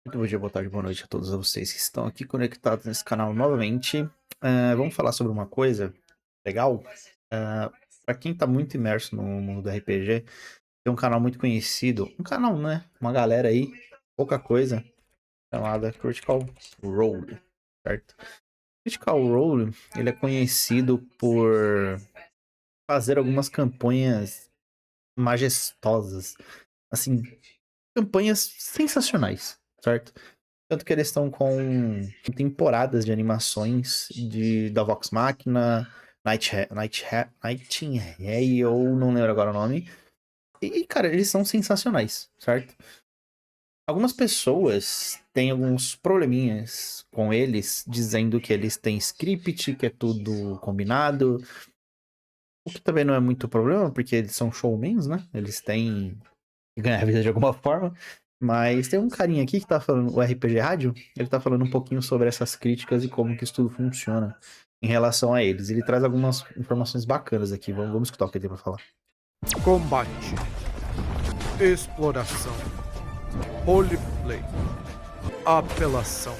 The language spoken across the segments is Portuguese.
Muito bom dia, boa tarde, boa noite a todos vocês que estão aqui conectados nesse canal novamente. Vamos falar sobre uma coisa legal. Para quem está muito imerso no mundo do RPG, tem um canal muito conhecido, um canal, né? Uma galera aí, pouca coisa, chamada Critical Role, certo? Critical Role, ele é conhecido por fazer algumas campanhas majestosas, assim, campanhas sensacionais, certo? Tanto que eles estão com temporadas de animações da Vox Machina, Nightingale, não lembro agora o nome. E, cara, eles são sensacionais, certo? Algumas pessoas têm alguns probleminhas com eles, dizendo que eles têm script, que é tudo combinado. O que também não é muito problema, porque eles são showmans, né? Eles têm que ganhar a vida de alguma forma. Mas tem um carinha aqui que tá falando, o RPG Rádio, ele tá falando um pouquinho sobre essas críticas e como que isso tudo funciona em relação a eles. Ele traz algumas informações bacanas aqui, vamos escutar o que ele tem pra falar. Combate, exploração, roleplay, apelação.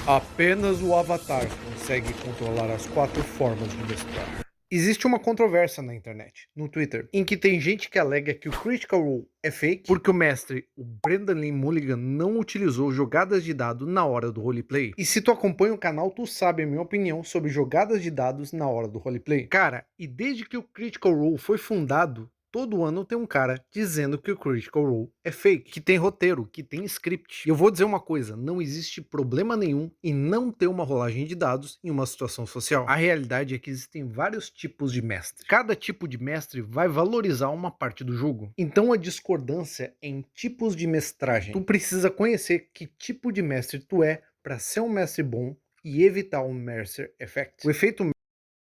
Apenas o Avatar consegue controlar as 4 formas de mestrar. Existe uma controvérsia na internet, no Twitter, em que tem gente que alega que o Critical Role é fake porque o mestre, o Brendan Lee Mulligan, não utilizou jogadas de dado na hora do roleplay. E se tu acompanha o canal, tu sabe a minha opinião sobre jogadas de dados na hora do roleplay. Cara, e desde que o Critical Role foi fundado, todo ano tem um cara dizendo que o Critical Role é fake, que tem roteiro, que tem script. E eu vou dizer uma coisa, não existe problema nenhum em não ter uma rolagem de dados em uma situação social. A realidade é que existem vários tipos de mestre. Cada tipo de mestre vai valorizar uma parte do jogo. Então a discordância é em tipos de mestragem. Tu precisa conhecer que tipo de mestre tu é para ser um mestre bom e evitar o Mercer Effect. O efeito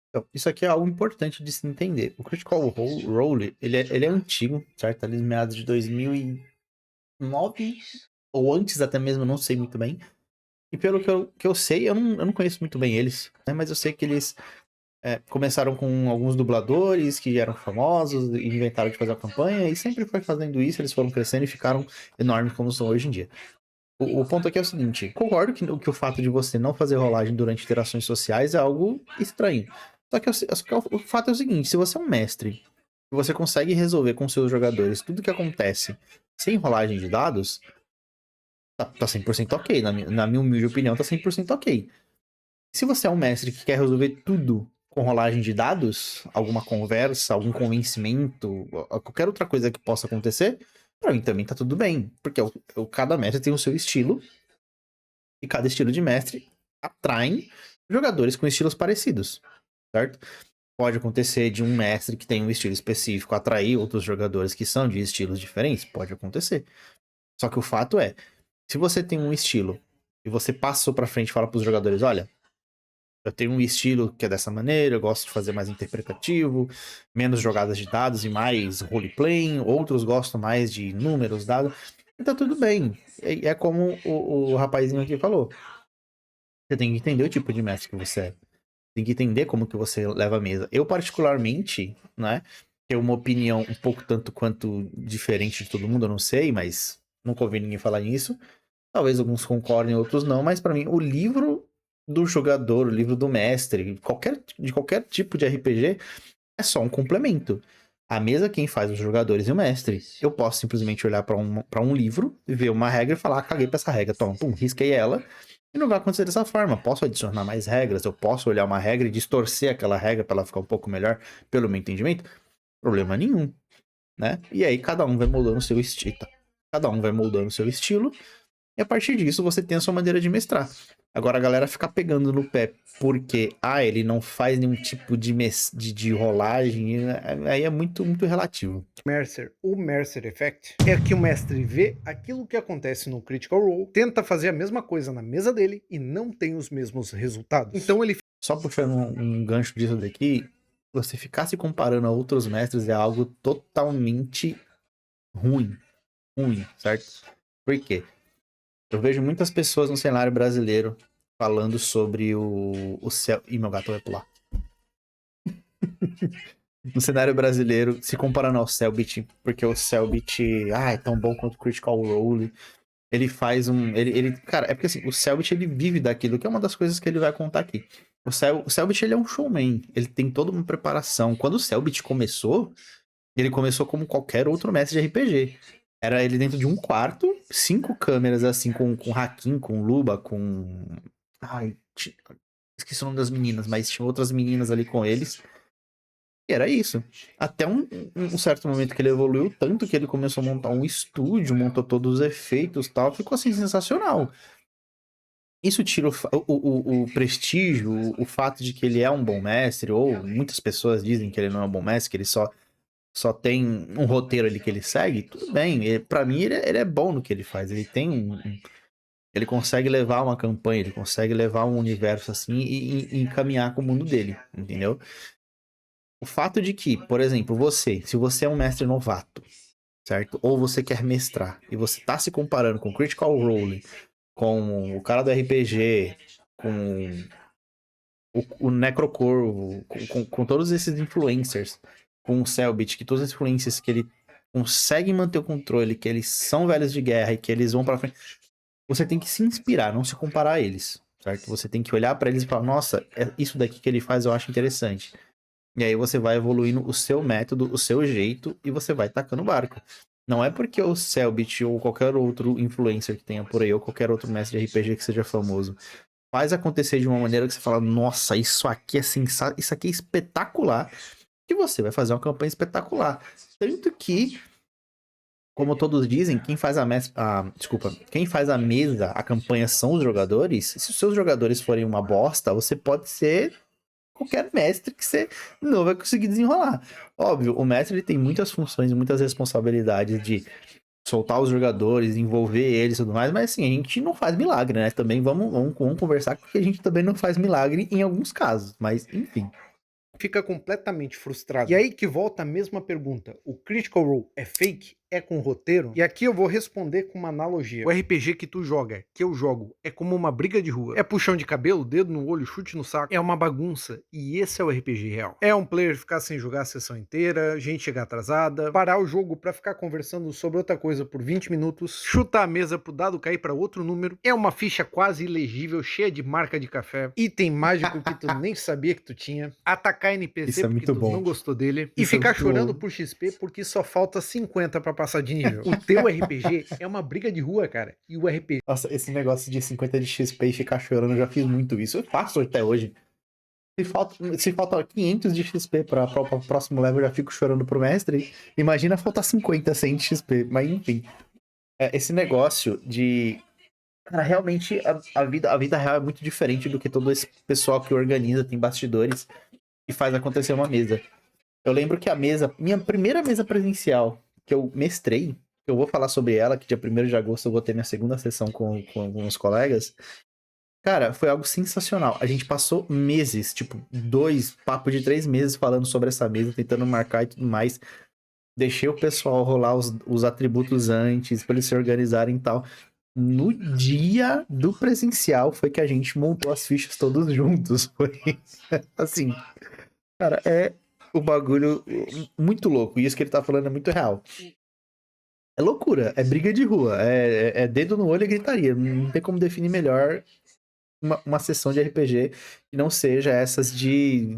Então, isso aqui é algo importante de se entender. O Critical Role, ele é antigo, certo? Ali nos meados de 2009, ou antes até mesmo, não sei muito bem. E pelo que eu sei, eu não conheço muito bem eles, né? Mas eu sei que eles começaram com alguns dubladores que eram famosos e inventaram de fazer a campanha e sempre foi fazendo isso, eles foram crescendo e ficaram enormes como são hoje em dia. O ponto aqui é o seguinte, concordo que o fato de você não fazer rolagem durante interações sociais é algo estranho. Só que o fato é o seguinte, se você é um mestre e você consegue resolver com seus jogadores tudo que acontece sem rolagem de dados, tá 100% ok, na minha humilde opinião tá 100% ok. Se você é um mestre que quer resolver tudo com rolagem de dados, alguma conversa, algum convencimento, qualquer outra coisa que possa acontecer, pra mim também tá tudo bem. Porque cada mestre tem o seu estilo, e cada estilo de mestre atrai jogadores com estilos parecidos, certo? Pode acontecer de um mestre que tem um estilo específico atrair outros jogadores que são de estilos diferentes, pode acontecer. Só que o fato é, se você tem um estilo e você passou pra frente e fala pros jogadores, olha, eu tenho um estilo que é dessa maneira, eu gosto de fazer mais interpretativo, menos jogadas de dados e mais roleplaying. Outros gostam mais de números, dados. E tá tudo bem. É como o rapazinho aqui falou. Você tem que entender o tipo de mestre que você é. Tem que entender como que você leva a mesa. Eu, particularmente, né, tenho uma opinião um pouco tanto quanto diferente de todo mundo, eu não sei, mas nunca ouvi ninguém falar nisso. Talvez alguns concordem, outros não, mas pra mim o livro do jogador, o livro do mestre, de qualquer tipo de RPG, é só um complemento. A mesa quem faz os jogadores e o mestre. Eu posso simplesmente olhar pra um livro, ver uma regra e falar, caguei pra essa regra, toma, pum, risquei ela. E não vai acontecer dessa forma. Posso adicionar mais regras, eu posso olhar uma regra e distorcer aquela regra pra ela ficar um pouco melhor, pelo meu entendimento. Problema nenhum, né? E aí cada um vai moldando o seu estilo. Cada um vai moldando o seu estilo e a partir disso você tem a sua maneira de mestrar. Agora a galera ficar pegando no pé porque, ele não faz nenhum tipo de rolagem, aí é muito, muito relativo. Mercer, o Mercer Effect, é que o mestre vê aquilo que acontece no Critical Role, tenta fazer a mesma coisa na mesa dele e não tem os mesmos resultados. Então ele Só puxando um gancho disso daqui, você ficar se comparando a outros mestres é algo totalmente ruim. Ruim, certo? Por quê? Eu vejo muitas pessoas no cenário brasileiro falando sobre o céu. Ih, meu gato vai pular. No cenário brasileiro, se comparando ao Cellbit, porque o Cellbit, é tão bom quanto o Critical Role. Ele faz um. Cara, é porque assim, o Selbit ele vive daquilo, que é uma das coisas que ele vai contar aqui. O Selbit ele é um showman, ele tem toda uma preparação. Quando o Selbit começou, ele começou como qualquer outro mestre de RPG. Era ele dentro de um quarto, 5 câmeras assim, com Hakim, com Luba, com. Ai, esqueci o nome das meninas, mas tinha outras meninas ali com eles. E era isso. Até um certo momento que ele evoluiu tanto que ele começou a montar um estúdio, montou todos os efeitos e tal. Ficou assim sensacional. Isso tira o prestígio, o fato de que ele é um bom mestre, ou muitas pessoas dizem que ele não é um bom mestre, que ele só tem um roteiro ali que ele segue. Tudo bem. Pra mim, ele é bom no que ele faz. Ele tem ele consegue levar uma campanha, ele consegue levar um universo assim e encaminhar com o mundo dele, entendeu? O fato de que, por exemplo, se você é um mestre novato, certo? Ou você quer mestrar, e você tá se comparando com Critical Role, com o cara do RPG, com o Necrocorvo, com todos esses influencers, com o Selbit, que todas as influências que ele consegue manter o controle, que eles são velhos de guerra e que eles vão pra frente, você tem que se inspirar, não se comparar a eles, certo? Você tem que olhar pra eles e falar, nossa, isso daqui que ele faz eu acho interessante. E aí você vai evoluindo o seu método, o seu jeito, e você vai tacando o barco. Não é porque o Selbit ou qualquer outro influencer que tenha por aí, ou qualquer outro mestre de RPG que seja famoso, faz acontecer de uma maneira que você fala, nossa, isso aqui é isso aqui é espetacular, que você vai fazer uma campanha espetacular. Tanto que, como todos dizem, quem faz a mesa, a campanha são os jogadores. Se os seus jogadores forem uma bosta, você pode ser qualquer mestre que você não vai conseguir desenrolar. Óbvio, o mestre ele tem muitas funções, muitas responsabilidades de soltar os jogadores, envolver eles e tudo mais, mas assim, a gente não faz milagre, né? Também vamos conversar porque a gente também não faz milagre em alguns casos, mas enfim. Fica completamente frustrado. E aí que volta a mesma pergunta. O Critical Role é fake? É com roteiro? E aqui eu vou responder com uma analogia. O RPG que tu joga, que eu jogo, é como uma briga de rua. É puxão de cabelo, dedo no olho, chute no saco. É uma bagunça. E esse é o RPG real. É um player ficar sem jogar a sessão inteira, gente chegar atrasada, parar o jogo pra ficar conversando sobre outra coisa por 20 minutos, chutar a mesa pro dado cair pra outro número. É uma ficha quase ilegível, cheia de marca de café. Item mágico que tu nem sabia que tu tinha. Atacar NPC Isso é porque muito tu bom. não gostou dele. E Isso é ficar muito chorando bom. por XP porque só falta 50 pra passar de nível. O teu RPG é uma briga de rua, cara. E o RPG Nossa, esse negócio de 50 de XP e ficar chorando, eu já fiz muito isso. Eu faço até hoje. Se falta 500 de XP para o próximo level, eu já fico chorando pro mestre. Imagina faltar 50, 100 de XP. Mas enfim, esse negócio de. Cara, realmente a vida real é muito diferente do que todo esse pessoal que organiza, tem bastidores e faz acontecer uma mesa. Eu lembro que minha primeira mesa presencial que eu mestrei, eu vou falar sobre ela, que dia 1º de agosto eu vou ter minha segunda sessão com alguns colegas. Cara, foi algo sensacional. A gente passou meses, tipo, papo de 3 meses falando sobre essa mesa, tentando marcar e tudo mais. Deixei o pessoal rolar os atributos antes, pra eles se organizarem e tal. No dia do presencial foi que a gente montou as fichas todos juntos. Foi assim, cara, é o bagulho muito louco. E isso que ele tá falando é muito real. É loucura, é briga de rua, é dedo no olho e gritaria. Não tem como definir melhor uma sessão de RPG que não seja essas de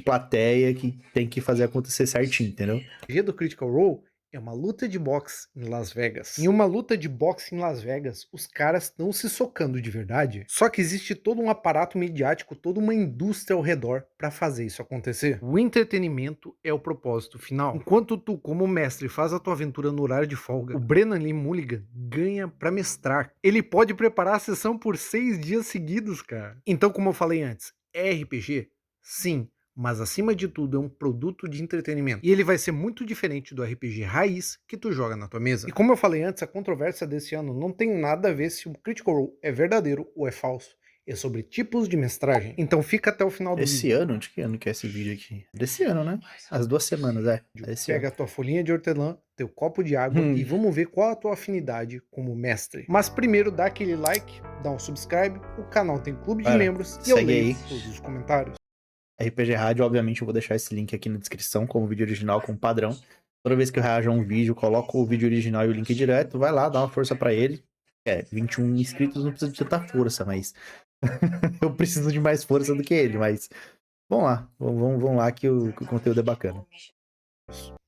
plateia que tem que fazer acontecer certinho, entendeu? do Critical Role é uma luta de boxe em Las Vegas. Em uma luta de boxe em Las Vegas, os caras estão se socando de verdade. Só que existe todo um aparato midiático, toda uma indústria ao redor para fazer isso acontecer. O entretenimento é o propósito final. Enquanto tu, como mestre, faz a tua aventura no horário de folga, o Brennan Lee Mulligan ganha para mestrar. Ele pode preparar a sessão por 6 dias seguidos, cara. Então, como eu falei antes, é RPG? Sim. Mas acima de tudo é um produto de entretenimento. E ele vai ser muito diferente do RPG raiz que tu joga na tua mesa. E como eu falei antes, a controvérsia desse ano não tem nada a ver se o Critical Role é verdadeiro ou é falso. É sobre tipos de mestragem. Então fica até o final do Esse vídeo. ano? De que ano que é esse vídeo aqui? Desse ano, né? As 2 semanas, é. Esse Pega a ano. tua folhinha de hortelã, teu copo de água e vamos ver qual a tua afinidade como mestre. Mas primeiro dá aquele like, dá um subscribe, o canal tem clube de Cara, membros e eu segue leio aí. todos os comentários. RPG Rádio, obviamente eu vou deixar esse link aqui na descrição como vídeo original, como padrão. Toda vez que eu reajo a um vídeo, coloco o vídeo original e o link direto, vai lá, dá uma força pra ele. 21 inscritos não precisa de tanta força, mas eu preciso de mais força do que ele, mas vamos lá, vamos lá que o conteúdo é bacana.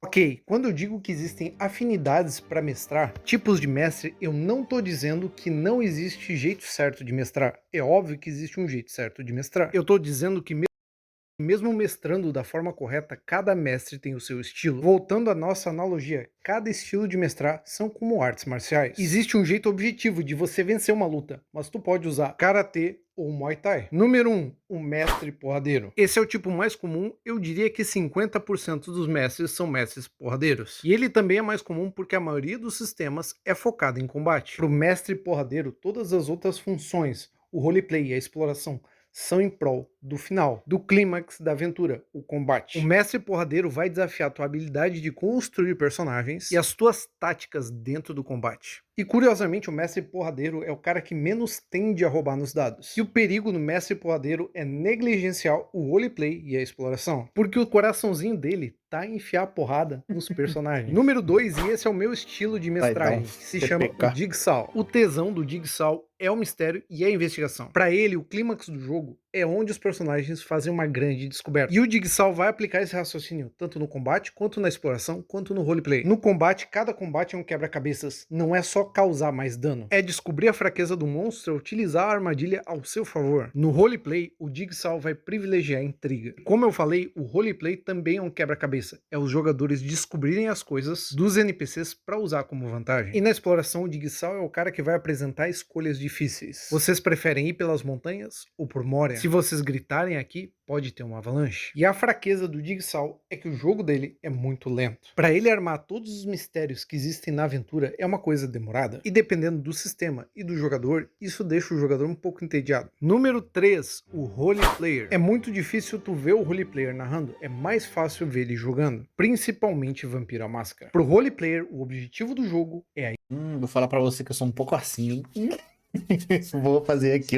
Ok, quando eu digo que existem afinidades para mestrar, tipos de mestre, eu não tô dizendo que não existe jeito certo de mestrar. É óbvio que existe um jeito certo de mestrar. Eu tô dizendo que mesmo mestrando da forma correta, cada mestre tem o seu estilo. Voltando à nossa analogia, cada estilo de mestrar são como artes marciais. Existe um jeito objetivo de você vencer uma luta, mas tu pode usar karatê ou Muay Thai. Número 1, o mestre porradeiro. Esse é o tipo mais comum, eu diria que 50% dos mestres são mestres porradeiros. E ele também é mais comum porque a maioria dos sistemas é focado em combate. Para o mestre porradeiro, todas as outras funções, o roleplay e a exploração, são em prol do final, do clímax da aventura, o combate. O mestre porradeiro vai desafiar a tua habilidade de construir personagens e as tuas táticas dentro do combate. E curiosamente, o mestre porradeiro é o cara que menos tende a roubar nos dados. E o perigo no mestre porradeiro é negligenciar o roleplay e a exploração, porque o coraçãozinho dele tá em enfiar a porrada nos personagens. Número 2, e esse é o meu estilo de mestragem, que se chama o Jigsaw. O tesão do Jigsaw é o mistério e a investigação. Para ele, o clímax do jogo é onde os personagens fazem uma grande descoberta. E o Jigsaw vai aplicar esse raciocínio tanto no combate, quanto na exploração, quanto no roleplay. No combate, cada combate é um quebra-cabeças. Não é só causar mais dano. É descobrir a fraqueza do monstro e utilizar a armadilha ao seu favor. No roleplay, o Jigsaw vai privilegiar a intriga. Como eu falei, o roleplay também é um quebra-cabeça. É os jogadores descobrirem as coisas dos NPCs para usar como vantagem. E na exploração, o Jigsaw é o cara que vai apresentar escolhas difíceis. Vocês preferem ir pelas montanhas ou por Moria? Se vocês gritarem aqui, pode ter uma avalanche. E a fraqueza do Jigsaw é que o jogo dele é muito lento. Para ele armar todos os mistérios que existem na aventura é uma coisa demorada. E dependendo do sistema e do jogador, isso deixa o jogador um pouco entediado. Número 3, o roleplayer. É muito difícil tu ver o roleplayer narrando, é mais fácil ver ele jogando. Principalmente Vampiro à Máscara. Pro roleplayer, o objetivo do jogo é a... Vou falar pra você que eu sou um pouco assim, hein? Vou fazer aqui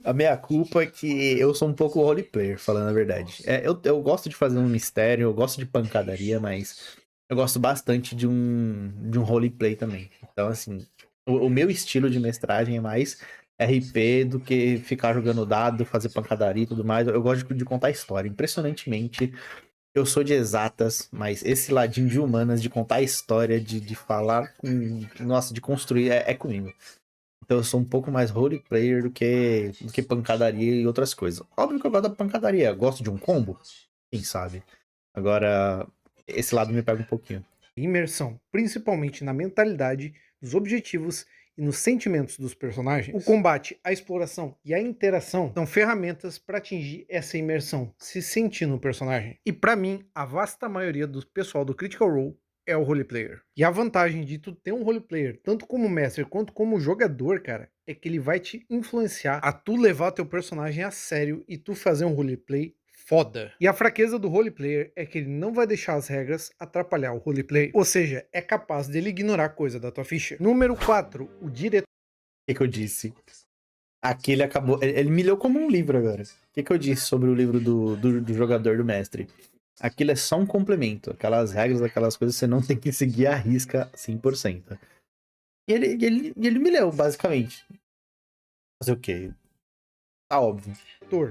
a minha culpa que eu sou um pouco roleplayer, falando a verdade. Eu gosto de fazer um mistério, eu gosto de pancadaria, mas eu gosto bastante de um roleplay também. Então, assim, o meu estilo de mestragem é mais RP do que ficar jogando dado, fazer pancadaria e tudo mais. Eu gosto de contar história. Impressionantemente, eu sou de exatas, mas esse ladinho de humanas, de contar história, de falar com... Nossa, de construir, é comigo. Então eu sou um pouco mais roleplayer do que pancadaria e outras coisas. Óbvio que eu gosto da pancadaria. Eu gosto de um combo? Quem sabe? Agora, esse lado me pega um pouquinho. imersão, principalmente na mentalidade, nos objetivos e nos sentimentos dos personagens. O combate, a exploração e a interação são ferramentas para atingir essa imersão, se sentir no personagem. E para mim, a vasta maioria do pessoal do Critical Role é o roleplayer. E a vantagem de tu ter um roleplayer, tanto como mestre quanto como jogador, cara, é que ele vai te influenciar a tu levar teu personagem a sério e tu fazer um roleplay foda. E a fraqueza do roleplayer é que ele não vai deixar as regras atrapalhar o roleplay. Ou seja, é capaz dele ignorar coisa da tua ficha. Número 4, o diretor. O que eu disse? Aquele acabou. Ele me leu como um livro agora. O que eu disse sobre o livro do jogador, do mestre? Aquilo é só um complemento. Aquelas regras, aquelas coisas, você não tem que seguir à risca 100%. E ele me leu, basicamente. Fazer o quê? Tá óbvio.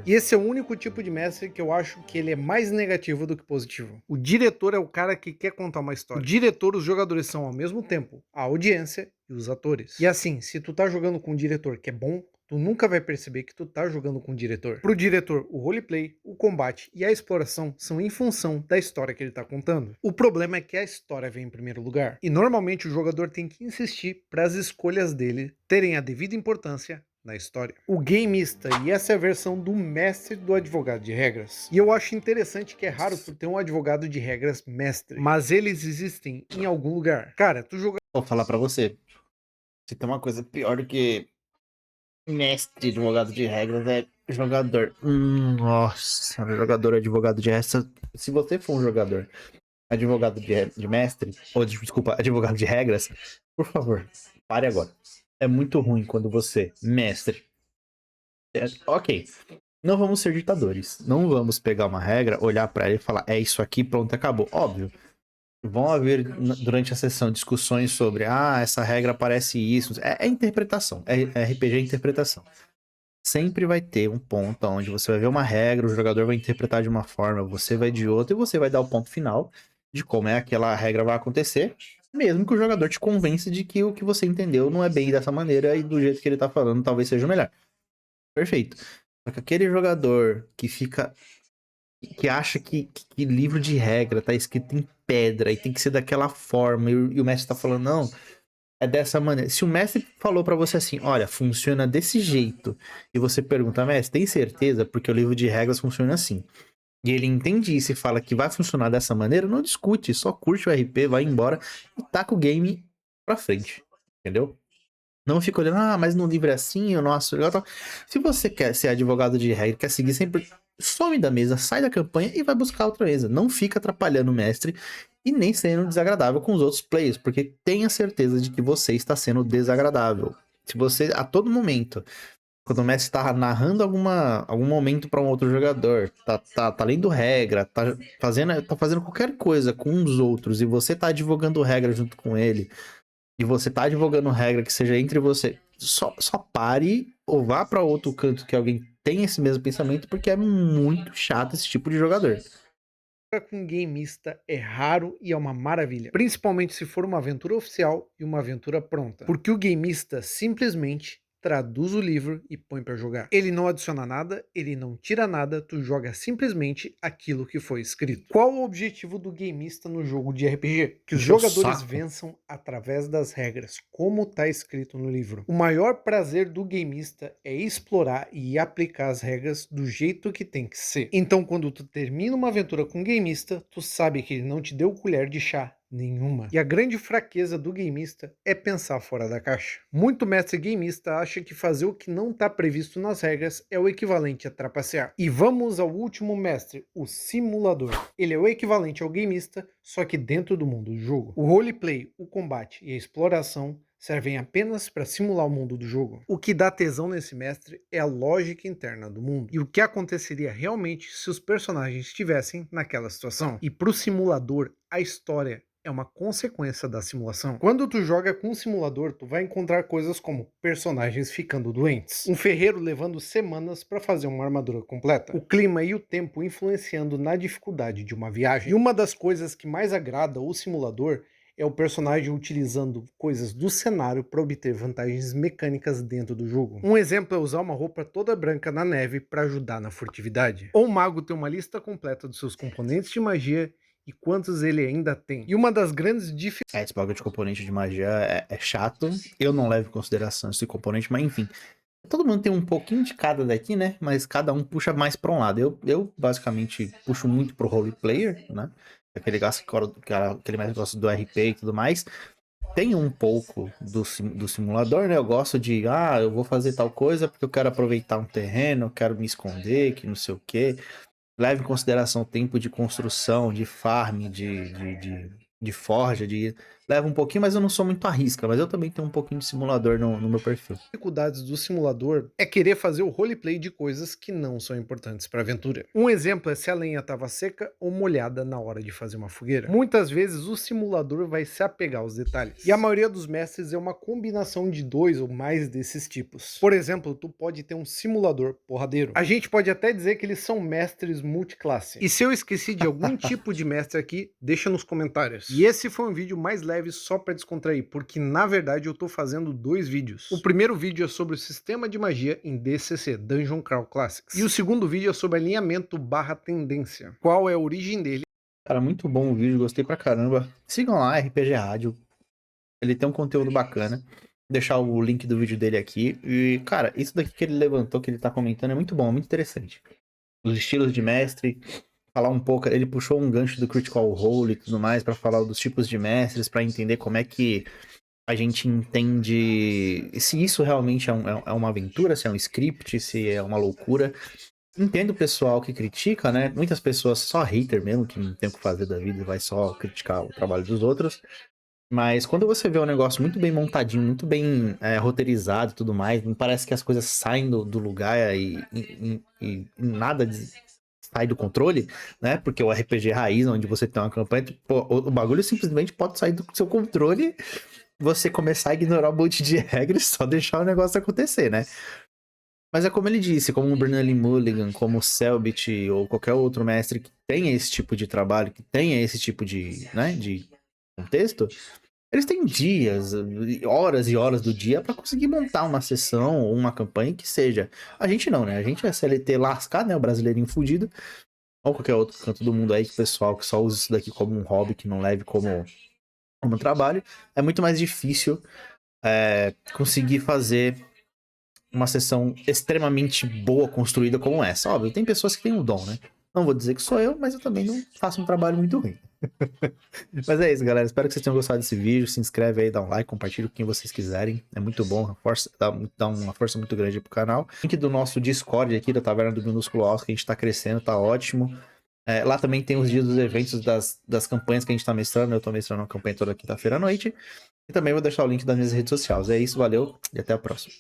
E esse é o único tipo de mestre que eu acho que ele é mais negativo do que positivo. O diretor é o cara que quer contar uma história. O diretor, os jogadores são ao mesmo tempo a audiência e os atores. E assim, se tu tá jogando com um diretor que é bom, tu nunca vai perceber que tu tá jogando com um diretor. Pro diretor, o roleplay, o combate e a exploração são em função da história que ele tá contando. O problema é que a história vem em primeiro lugar. E normalmente o jogador tem que insistir para as escolhas dele terem a devida importância na história. O gameista, e essa é a versão do mestre do advogado de regras. E eu acho interessante que é raro tu ter um advogado de regras mestre, mas eles existem em algum lugar. Cara, tu joga... Vou falar pra você. Se tem uma coisa pior do que mestre, advogado de regras, é jogador. Nossa, jogador, advogado de regras. Se você for um jogador, advogado de mestre, ou desculpa, advogado de regras, por favor, pare agora. É muito ruim quando você, mestre. Ok, não vamos ser ditadores. Não vamos pegar uma regra, olhar pra ela e falar, é isso aqui, pronto, acabou. Óbvio. vão haver durante a sessão discussões sobre, essa regra parece isso. É interpretação, é RPG é interpretação. Sempre vai ter um ponto onde você vai ver uma regra, o jogador vai interpretar de uma forma, você vai de outra, e você vai dar o ponto final de como é aquela regra vai acontecer, mesmo que o jogador te convença de que o que você entendeu não é bem dessa maneira e do jeito que ele tá falando talvez seja o melhor. Perfeito. Só que aquele jogador que acha que livro de regra tá escrito em pedra e tem que ser daquela forma, e o mestre tá falando, não, é dessa maneira. Se o mestre falou pra você assim, olha, funciona desse jeito, e você pergunta, mestre, tem certeza? Porque o livro de regras funciona assim. E ele entende isso e fala que vai funcionar dessa maneira, não discute, só curte o RP, vai embora e taca o game pra frente. Entendeu? Não fica olhando, mas no livro é assim, o nosso. Se você quer ser advogado de regra, quer seguir sempre, some da mesa, sai da campanha e vai buscar outra mesa. Não fica atrapalhando o mestre e nem sendo desagradável com os outros players, porque tenha certeza de que você está sendo desagradável. Se você, a todo momento, quando o mestre está narrando algum momento para um outro jogador, tá lendo regra, tá fazendo qualquer coisa com os outros e você tá advogando regra junto com ele e você tá advogando regra que seja entre você, só pare ou vá para outro canto que alguém tem esse mesmo pensamento, porque é muito chato esse tipo de jogador. Com gameista é raro e é uma maravilha, principalmente se for uma aventura oficial e uma aventura pronta, porque o gameista simplesmente traduz o livro e põe pra jogar. Ele não adiciona nada, ele não tira nada, tu joga simplesmente aquilo que foi escrito. Qual o objetivo do gameista no jogo de RPG? Que os Encheu o jogadores saco. vençam através das regras, como tá escrito no livro. O maior prazer do gameista é explorar e aplicar as regras do jeito que tem que ser. Então, quando tu termina uma aventura com um gameista, tu sabe que ele não te deu colher de chá nenhuma. E a grande fraqueza do gameista é pensar fora da caixa. Muito mestre gameista acha que fazer o que não está previsto nas regras é o equivalente a trapacear. E vamos ao último mestre, o simulador. Ele é o equivalente ao gameista, só que dentro do mundo do jogo. O roleplay, o combate e a exploração servem apenas para simular o mundo do jogo. O que dá tesão nesse mestre é a lógica interna do mundo e o que aconteceria realmente se os personagens estivessem naquela situação. E para o simulador, a história é uma consequência da simulação. Quando tu joga com um simulador, tu vai encontrar coisas como personagens ficando doentes, um ferreiro levando semanas para fazer uma armadura completa, o clima e o tempo influenciando na dificuldade de uma viagem. E uma das coisas que mais agrada o simulador é o personagem utilizando coisas do cenário para obter vantagens mecânicas dentro do jogo. Um exemplo é usar uma roupa toda branca na neve para ajudar na furtividade. Ou o mago ter uma lista completa dos seus componentes de magia e quantos ele ainda tem. E uma das grandes dificuldades... Esse bagulho de componente de magia é chato. Eu não levo em consideração esse componente, mas enfim. Todo mundo tem um pouquinho de cada daqui, né? Mas cada um puxa mais pra um lado. Eu basicamente puxo muito pro roleplayer, né? Aquele mais gosta do RP e tudo mais. Tem um pouco do simulador, né? Eu gosto de, eu vou fazer tal coisa porque eu quero aproveitar um terreno, eu quero me esconder, que não sei o quê. Leve em consideração o tempo de construção, de farm, de forja, leva um pouquinho, mas eu não sou muito arrisca, mas eu também tenho um pouquinho de simulador no meu perfil. Dificuldades do simulador é querer fazer o roleplay de coisas que não são importantes para a aventura. Um exemplo é se a lenha estava seca ou molhada na hora de fazer uma fogueira. Muitas vezes o simulador vai se apegar aos detalhes. E a maioria dos mestres é uma combinação de dois ou mais desses tipos. Por exemplo, tu pode ter um simulador porradeiro. A gente pode até dizer que eles são mestres multiclasse. E se eu esqueci de algum tipo de mestre aqui, deixa nos comentários. E esse foi um vídeo mais leve só para descontrair, porque na verdade eu tô fazendo dois vídeos. O primeiro vídeo é sobre o sistema de magia em DCC, Dungeon Crawl Classics. E o segundo vídeo é sobre alinhamento barra tendência. Qual é a origem dele? Cara, muito bom o vídeo, gostei pra caramba. Sigam lá, RPG Rádio. Ele tem um conteúdo bacana. Vou deixar o link do vídeo dele aqui. E, cara, isso daqui que ele levantou, que ele tá comentando, é muito bom, é muito interessante. Os estilos de mestre, falar um pouco, ele puxou um gancho do Critical Role e tudo mais pra falar dos tipos de mestres, pra entender como é que a gente entende se isso realmente é uma aventura, se é um script, se é uma loucura. Entendo o pessoal que critica, né? Muitas pessoas, só hater mesmo, que não tem o que fazer da vida e vai só criticar o trabalho dos outros. Mas quando você vê um negócio muito bem montadinho, muito bem roteirizado e tudo mais, não parece que as coisas saem do lugar e nada sai do controle, né? Porque o RPG raiz, onde você tem uma campanha, pô, o bagulho simplesmente pode sair do seu controle, você começar a ignorar um monte de regras, só deixar o negócio acontecer, né? Mas é como ele disse, como o Bernard Mulligan, como o Selbit ou qualquer outro mestre que tenha esse tipo de trabalho, que tenha esse tipo de, né, de contexto, eles têm dias, horas e horas do dia pra conseguir montar uma sessão ou uma campanha que seja. A gente não, né? A gente é CLT lascado, né? O brasileirinho fudido. Ou qualquer outro canto do mundo aí que o pessoal que só usa isso daqui como um hobby, que não leve como um trabalho. É muito mais difícil conseguir fazer uma sessão extremamente boa, construída como essa. Óbvio, tem pessoas que têm o dom, né? Não vou dizer que sou eu, mas eu também não faço um trabalho muito ruim. Mas é isso, galera. Espero que vocês tenham gostado desse vídeo. Se inscreve aí, dá um like, compartilha com quem vocês quiserem. É muito bom, dá uma força muito grande pro canal. Link do nosso Discord aqui, da Taverna do Minúsculo Oscar, que a gente tá crescendo, tá ótimo. Lá também tem os dias dos eventos das campanhas que a gente tá mestrando. Eu tô mestrando uma campanha toda quinta-feira à noite. E também vou deixar o link das minhas redes sociais. É isso, valeu e até a próxima.